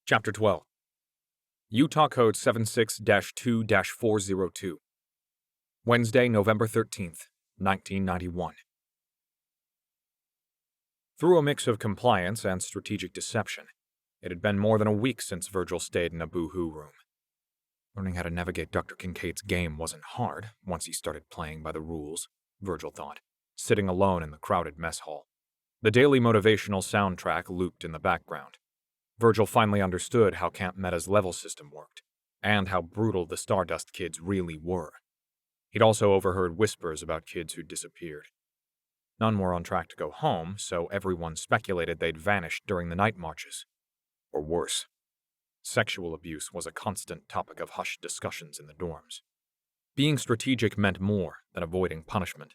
Chapter 12. Utah Code 76-2-402. Wednesday, November 13th, 1991. Through a mix of compliance and strategic deception, it had been more than a week since Virgil stayed in a boo-hoo room. Learning how to navigate Dr. Kincaid's game wasn't hard once he started playing by the rules, Virgil thought, sitting alone in the crowded mess hall. The daily motivational soundtrack looped in the background. Virgil finally understood how Camp Meta's level system worked, and how brutal the Stardust kids really were. He'd also overheard whispers about kids who'd disappeared. None were on track to go home, so everyone speculated they'd vanished during the night marches. Or worse. Sexual abuse was a constant topic of hushed discussions in the dorms. Being strategic meant more than avoiding punishment.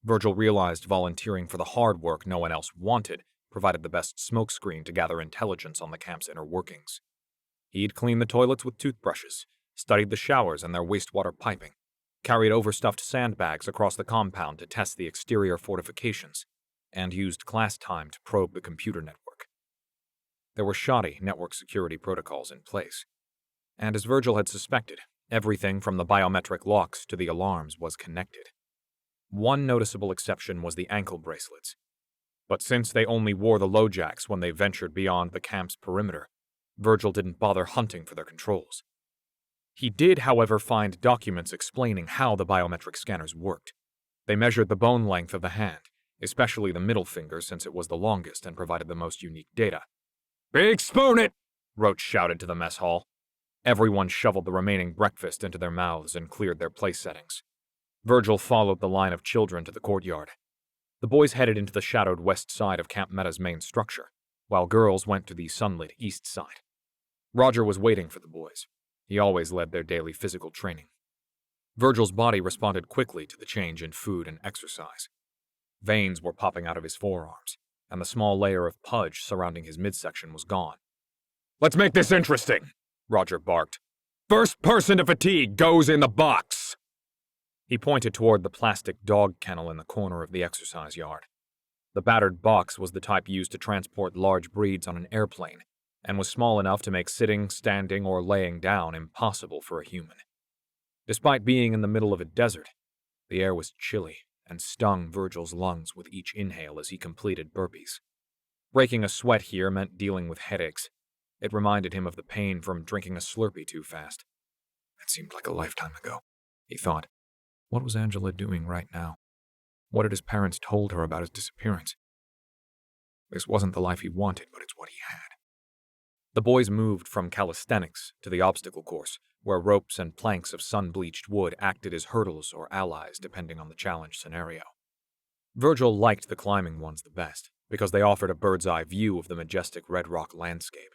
Virgil realized volunteering for the hard work no one else wanted provided the best smokescreen to gather intelligence on the camp's inner workings. He'd cleaned the toilets with toothbrushes, studied the showers and their wastewater piping, carried overstuffed sandbags across the compound to test the exterior fortifications, and used class time to probe the computer network. There were shoddy network security protocols in place, and as Virgil had suspected, everything from the biometric locks to the alarms was connected. One noticeable exception was the ankle bracelets. But since they only wore the LoJacks when they ventured beyond the camp's perimeter, Virgil didn't bother hunting for their controls. He did, however, find documents explaining how the biometric scanners worked. They measured the bone length of the hand, especially the middle finger since it was the longest and provided the most unique data. "Big spoon it!" Roach shouted to the mess hall. Everyone shoveled the remaining breakfast into their mouths and cleared their place settings. Virgil followed the line of children to the courtyard. The boys headed into the shadowed west side of Camp Meta's main structure, while girls went to the sunlit east side. Roger was waiting for the boys. He always led their daily physical training. Virgil's body responded quickly to the change in food and exercise. Veins were popping out of his forearms, and the small layer of pudge surrounding his midsection was gone. "Let's make this interesting," Roger barked. "First person to fatigue goes in the box." He pointed toward the plastic dog kennel in the corner of the exercise yard. The battered box was the type used to transport large breeds on an airplane, and was small enough to make sitting, standing, or laying down impossible for a human. Despite being in the middle of a desert, the air was chilly and stung Virgil's lungs with each inhale as he completed burpees. Breaking a sweat here meant dealing with headaches. It reminded him of the pain from drinking a Slurpee too fast. It seemed like a lifetime ago, he thought. What was Angela doing right now? What had his parents told her about his disappearance? This wasn't the life he wanted, but it's what he had. The boys moved from calisthenics to the obstacle course, where ropes and planks of sun-bleached wood acted as hurdles or allies depending on the challenge scenario. Virgil liked the climbing ones the best, because they offered a bird's-eye view of the majestic red rock landscape.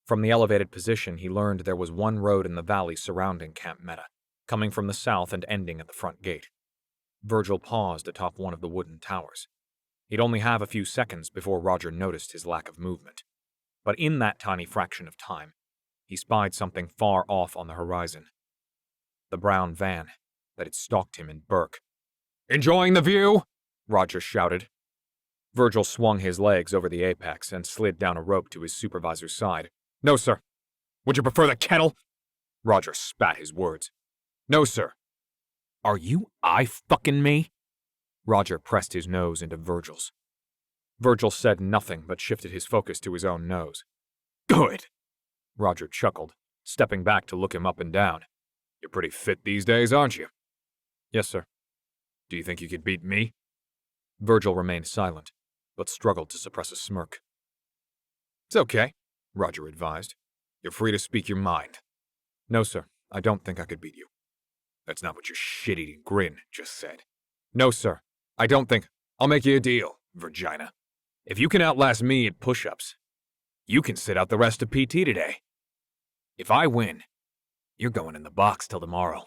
From the elevated position, he learned there was one road in the valley surrounding Camp Meta, coming from the south and ending at the front gate. Virgil paused atop one of the wooden towers. He'd only have a few seconds before Roger noticed his lack of movement. But in that tiny fraction of time, he spied something far off on the horizon. The brown van that had stalked him in Burke. "Enjoying the view?" Roger shouted. Virgil swung his legs over the apex and slid down a rope to his supervisor's side. "No, sir." "Would you prefer the kennel?" Roger spat his words. "No, sir." "Are you eye-fucking me?" Roger pressed his nose into Virgil's. Virgil said nothing but shifted his focus to his own nose. "Good," Roger chuckled, stepping back to look him up and down. "You're pretty fit these days, aren't you?" "Yes, sir." "Do you think you could beat me?" Virgil remained silent, but struggled to suppress a smirk. "It's okay," Roger advised. "You're free to speak your mind." "No, sir. I don't think I could beat you." "That's not what your shit-eating grin just said." "No, sir. I don't think—" "I'll make you a deal, Virginia. If you can outlast me at push-ups, you can sit out the rest of PT today. If I win, you're going in the box till tomorrow."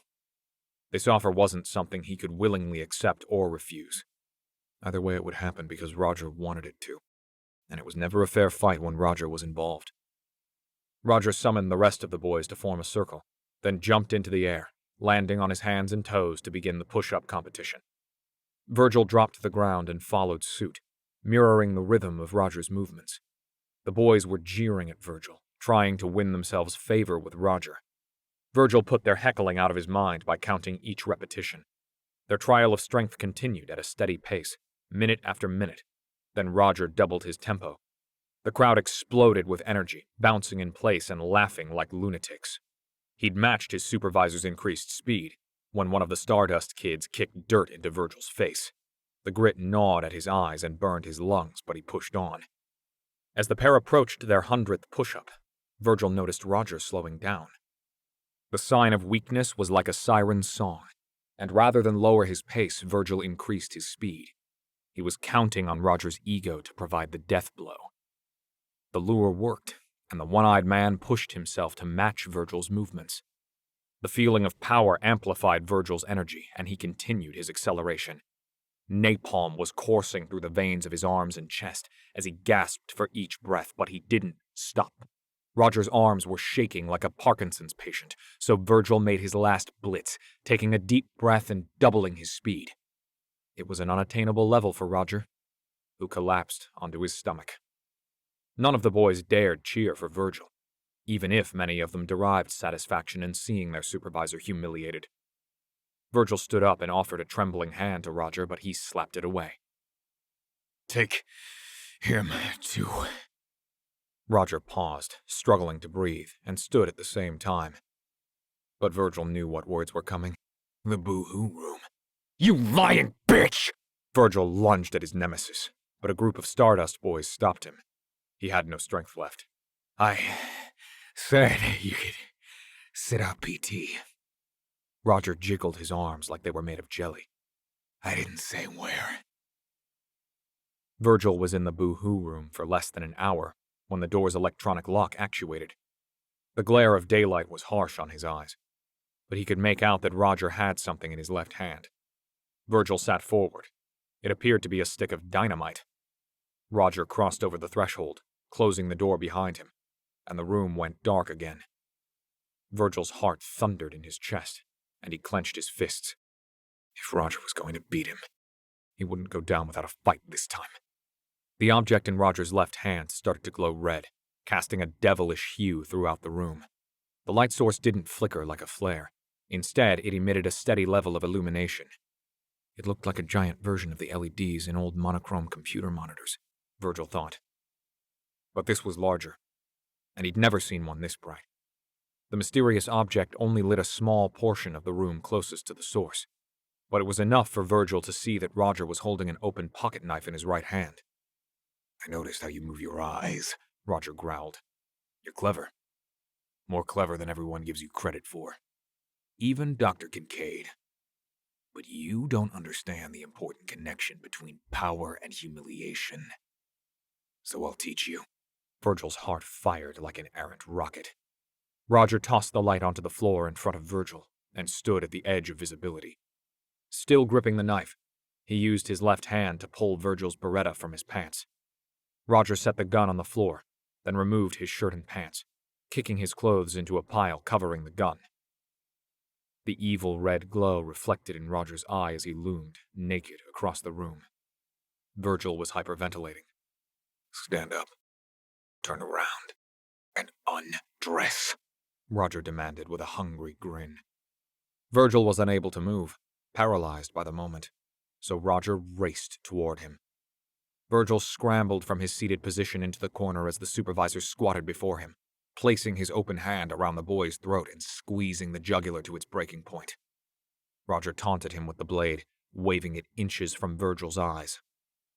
This offer wasn't something he could willingly accept or refuse. Either way it would happen because Roger wanted it to, and it was never a fair fight when Roger was involved. Roger summoned the rest of the boys to form a circle, then jumped into the air, landing on his hands and toes to begin the push-up competition. Virgil dropped to the ground and followed suit, mirroring the rhythm of Roger's movements. The boys were jeering at Virgil, trying to win themselves favor with Roger. Virgil put their heckling out of his mind by counting each repetition. Their trial of strength continued at a steady pace, minute after minute. Then Roger doubled his tempo. The crowd exploded with energy, bouncing in place and laughing like lunatics. He'd matched his supervisor's increased speed when one of the Stardust kids kicked dirt into Virgil's face. The grit gnawed at his eyes and burned his lungs, but he pushed on. As the pair approached their 100th push-up, Virgil noticed Roger slowing down. The sign of weakness was like a siren's song, and rather than lower his pace, Virgil increased his speed. He was counting on Roger's ego to provide the death blow. The lure worked, and the one-eyed man pushed himself to match Virgil's movements. The feeling of power amplified Virgil's energy, and he continued his acceleration. Napalm was coursing through the veins of his arms and chest as he gasped for each breath, but he didn't stop. Roger's arms were shaking like a Parkinson's patient, so Virgil made his last blitz, taking a deep breath and doubling his speed. It was an unattainable level for Roger, who collapsed onto his stomach. None of the boys dared cheer for Virgil, even if many of them derived satisfaction in seeing their supervisor humiliated. Virgil stood up and offered a trembling hand to Roger, but he slapped it away. "Take him, too." Roger paused, struggling to breathe, and stood at the same time. But Virgil knew what words were coming. "The boo-hoo room." "You lying bitch!" Virgil lunged at his nemesis, but a group of Stardust boys stopped him. He had no strength left. "I said you could sit up, PT." Roger jiggled his arms like they were made of jelly. "I didn't say where." Virgil was in the boo-hoo room for less than an hour when the door's electronic lock actuated. The glare of daylight was harsh on his eyes, but he could make out that Roger had something in his left hand. Virgil sat forward. It appeared to be a stick of dynamite. Roger crossed over the threshold, closing the door behind him, and the room went dark again. Virgil's heart thundered in his chest, and he clenched his fists. If Roger was going to beat him, he wouldn't go down without a fight this time. The object in Roger's left hand started to glow red, casting a devilish hue throughout the room. The light source didn't flicker like a flare. Instead, it emitted a steady level of illumination. It looked like a giant version of the LEDs in old monochrome computer monitors, Virgil thought. But this was larger, and he'd never seen one this bright. The mysterious object only lit a small portion of the room closest to the source, but it was enough for Virgil to see that Roger was holding an open pocket knife in his right hand. "I noticed how you move your eyes," Roger growled. "You're clever. More clever than everyone gives you credit for. Even Dr. Kincaid. But you don't understand the important connection between power and humiliation. So I'll teach you." Virgil's heart fired like an errant rocket. Roger tossed the light onto the floor in front of Virgil and stood at the edge of visibility. Still gripping the knife, he used his left hand to pull Virgil's Beretta from his pants. Roger set the gun on the floor, then removed his shirt and pants, kicking his clothes into a pile covering the gun. The evil red glow reflected in Roger's eye as he loomed, naked, across the room. Virgil was hyperventilating. "Stand up. Turn around. And undress," Roger demanded with a hungry grin. Virgil was unable to move, paralyzed by the moment, so Roger raced toward him. Virgil scrambled from his seated position into the corner as the supervisor squatted before him, placing his open hand around the boy's throat and squeezing the jugular to its breaking point. Roger taunted him with the blade, waving it inches from Virgil's eyes.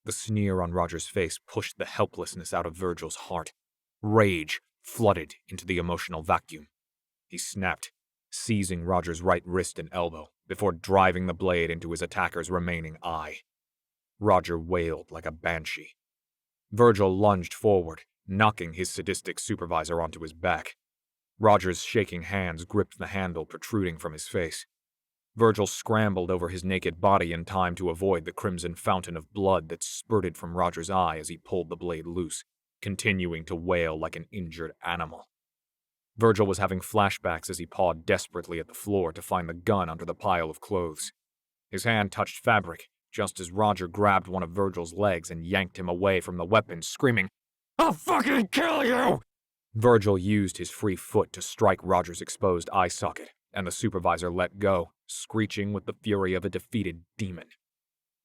The sneer on Roger's face pushed the helplessness out of Virgil's heart. Rage flooded into the emotional vacuum. He snapped, seizing Roger's right wrist and elbow before driving the blade into his attacker's remaining eye. Roger wailed like a banshee. Virgil lunged forward, knocking his sadistic supervisor onto his back. Roger's shaking hands gripped the handle protruding from his face. Virgil scrambled over his naked body in time to avoid the crimson fountain of blood that spurted from Roger's eye as he pulled the blade loose, continuing to wail like an injured animal. Virgil was having flashbacks as he pawed desperately at the floor to find the gun under the pile of clothes. His hand touched fabric, just as Roger grabbed one of Virgil's legs and yanked him away from the weapon, screaming, "I'll fucking kill you!" Virgil used his free foot to strike Roger's exposed eye socket, and the supervisor let go, screeching with the fury of a defeated demon.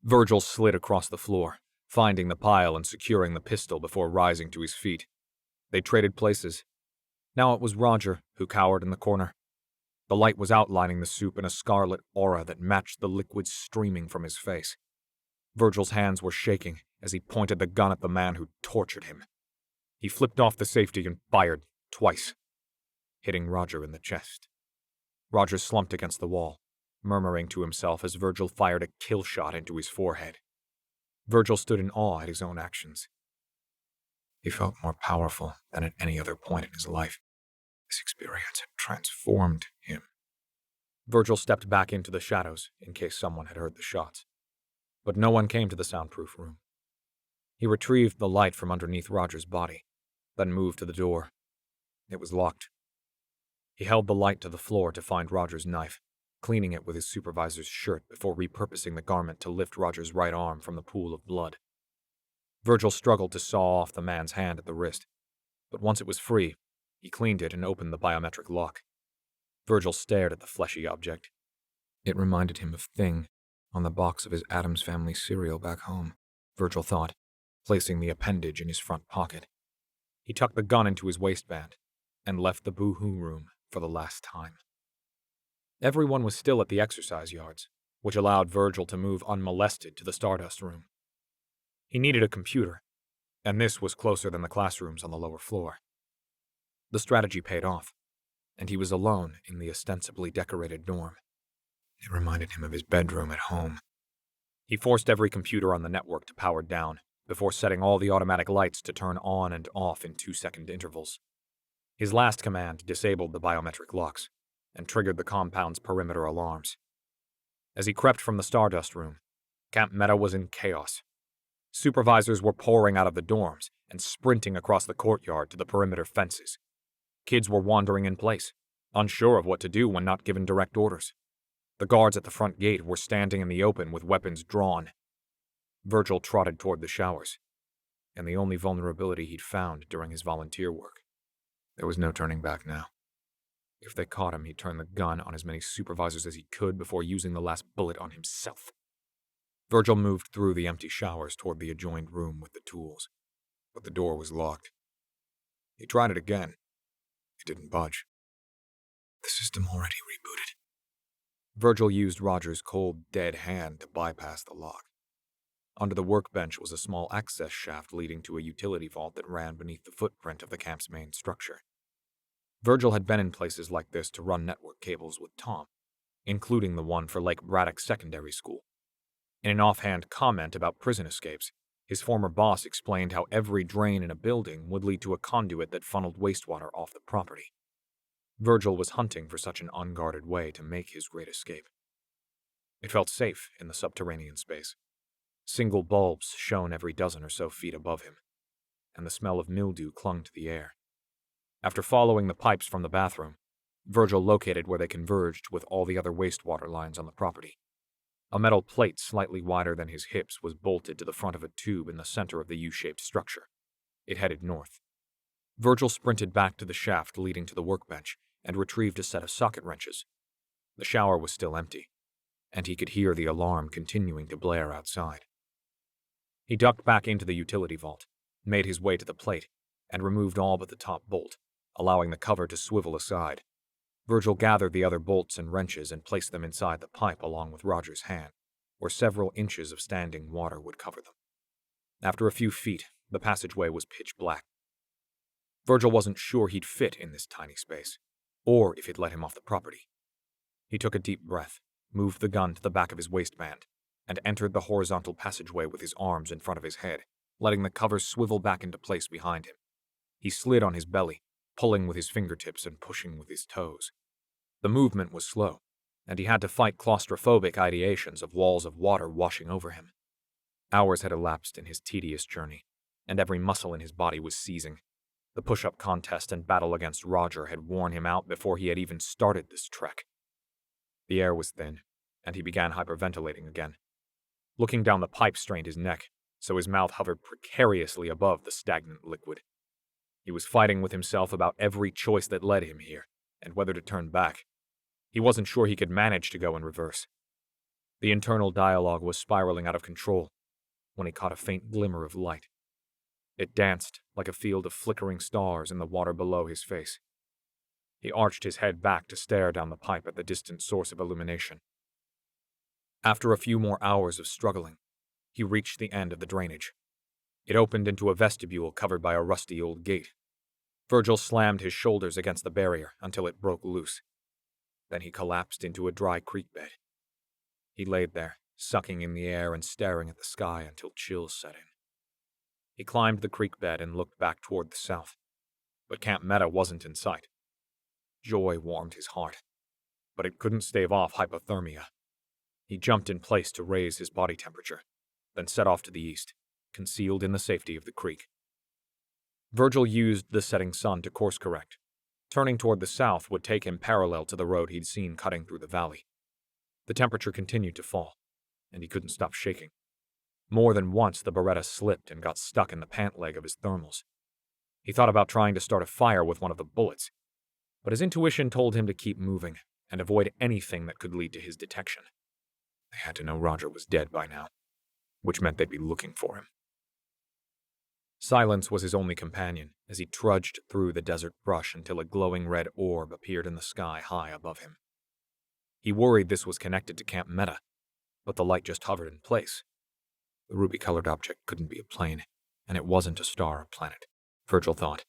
Virgil slid across the floor, finding the pile and securing the pistol before rising to his feet. They traded places. Now it was Roger who cowered in the corner. The light was outlining the soup in a scarlet aura that matched the liquid streaming from his face. Virgil's hands were shaking as he pointed the gun at the man who tortured him. He flipped off the safety and fired twice, hitting Roger in the chest. Roger slumped against the wall, murmuring to himself as Virgil fired a kill shot into his forehead. Virgil stood in awe at his own actions. He felt more powerful than at any other point in his life. This experience had transformed him. Virgil stepped back into the shadows in case someone had heard the shots. But no one came to the soundproof room. He retrieved the light from underneath Roger's body, then moved to the door. It was locked. He held the light to the floor to find Roger's knife, cleaning it with his supervisor's shirt before repurposing the garment to lift Roger's right arm from the pool of blood. Virgil struggled to saw off the man's hand at the wrist, but once it was free, he cleaned it and opened the biometric lock. Virgil stared at the fleshy object. It reminded him of Thing on the box of his Addams Family cereal back home, Virgil thought, placing the appendage in his front pocket. He tucked the gun into his waistband and left the boo-hoo room for the last time. Everyone was still at the exercise yards, which allowed Virgil to move unmolested to the Stardust room. He needed a computer, and this was closer than the classrooms on the lower floor. The strategy paid off, and he was alone in the ostensibly decorated dorm. It reminded him of his bedroom at home. He forced every computer on the network to power down, before setting all the automatic lights to turn on and off in 2-second intervals. His last command disabled the biometric locks, and triggered the compound's perimeter alarms. As he crept from the Stardust room, Camp Meta was in chaos. Supervisors were pouring out of the dorms and sprinting across the courtyard to the perimeter fences. Kids were wandering in place, unsure of what to do when not given direct orders. The guards at the front gate were standing in the open with weapons drawn. Virgil trotted toward the showers, and the only vulnerability he'd found during his volunteer work. There was no turning back now. If they caught him, he'd turn the gun on as many supervisors as he could before using the last bullet on himself. Virgil moved through the empty showers toward the adjoined room with the tools, but the door was locked. He tried it again. It didn't budge. The system already rebooted. Virgil used Roger's cold, dead hand to bypass the lock. Under the workbench was a small access shaft leading to a utility vault that ran beneath the footprint of the camp's main structure. Virgil had been in places like this to run network cables with Tom, including the one for Lake Braddock Secondary School. In an offhand comment about prison escapes, his former boss explained how every drain in a building would lead to a conduit that funneled wastewater off the property. Virgil was hunting for such an unguarded way to make his great escape. It felt safe in the subterranean space. Single bulbs shone every dozen or so feet above him, and the smell of mildew clung to the air. After following the pipes from the bathroom, Virgil located where they converged with all the other wastewater lines on the property. A metal plate slightly wider than his hips was bolted to the front of a tube in the center of the U-shaped structure. It headed north. Virgil sprinted back to the shaft leading to the workbench and retrieved a set of socket wrenches. The shower was still empty, and he could hear the alarm continuing to blare outside. He ducked back into the utility vault, made his way to the plate, and removed all but the top bolt, allowing the cover to swivel aside. Virgil gathered the other bolts and wrenches and placed them inside the pipe along with Roger's hand, where several inches of standing water would cover them. After a few feet, the passageway was pitch black. Virgil wasn't sure he'd fit in this tiny space, or if it let him off the property. He took a deep breath, moved the gun to the back of his waistband, and entered the horizontal passageway with his arms in front of his head, letting the cover swivel back into place behind him. He slid on his belly, pulling with his fingertips and pushing with his toes. The movement was slow, and he had to fight claustrophobic ideations of walls of water washing over him. Hours had elapsed in his tedious journey, and every muscle in his body was seizing. The push-up contest and battle against Roger had worn him out before he had even started this trek. The air was thin, and he began hyperventilating again. Looking down the pipe strained his neck, so his mouth hovered precariously above the stagnant liquid. He was fighting with himself about every choice that led him here, and whether to turn back. He wasn't sure he could manage to go in reverse. The internal dialogue was spiraling out of control when he caught a faint glimmer of light. It danced like a field of flickering stars in the water below his face. He arched his head back to stare down the pipe at the distant source of illumination. After a few more hours of struggling, he reached the end of the drainage. It opened into a vestibule covered by a rusty old gate. Virgil slammed his shoulders against the barrier until it broke loose. Then he collapsed into a dry creek bed. He laid there, sucking in the air and staring at the sky until chills set in. He climbed the creek bed and looked back toward the south, but Camp Meta wasn't in sight. Joy warmed his heart, but it couldn't stave off hypothermia. He jumped in place to raise his body temperature, then set off to the east, concealed in the safety of the creek. Virgil used the setting sun to course correct. Turning toward the south would take him parallel to the road he'd seen cutting through the valley. The temperature continued to fall, and he couldn't stop shaking. More than once the Beretta slipped and got stuck in the pant leg of his thermals. He thought about trying to start a fire with one of the bullets, but his intuition told him to keep moving and avoid anything that could lead to his detection. They had to know Roger was dead by now, which meant they'd be looking for him. Silence was his only companion as he trudged through the desert brush until a glowing red orb appeared in the sky high above him. He worried this was connected to Camp Meta, but the light just hovered in place. The ruby-colored object couldn't be a plane, and it wasn't a star or planet, Virgil thought.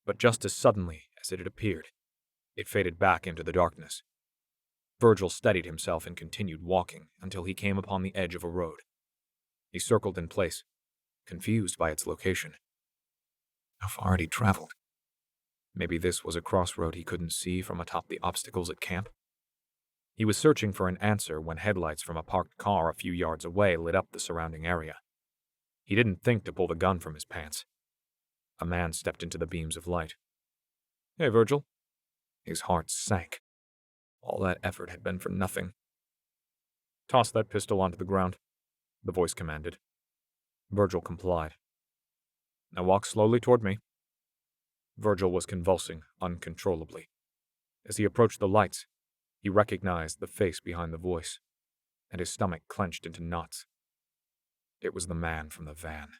But just as suddenly as it had appeared, it faded back into the darkness. Virgil steadied himself and continued walking until he came upon the edge of a road. He circled in place, confused by its location. How far had he traveled? Maybe this was a crossroad he couldn't see from atop the obstacles at camp? He was searching for an answer when headlights from a parked car a few yards away lit up the surrounding area. He didn't think to pull the gun from his pants. A man stepped into the beams of light. "Hey, Virgil." His heart sank. All that effort had been for nothing. "Toss that pistol onto the ground," the voice commanded. Virgil complied. "Now walk slowly toward me." Virgil was convulsing uncontrollably. As he approached the lights, he recognized the face behind the voice, and his stomach clenched into knots. It was the man from the van.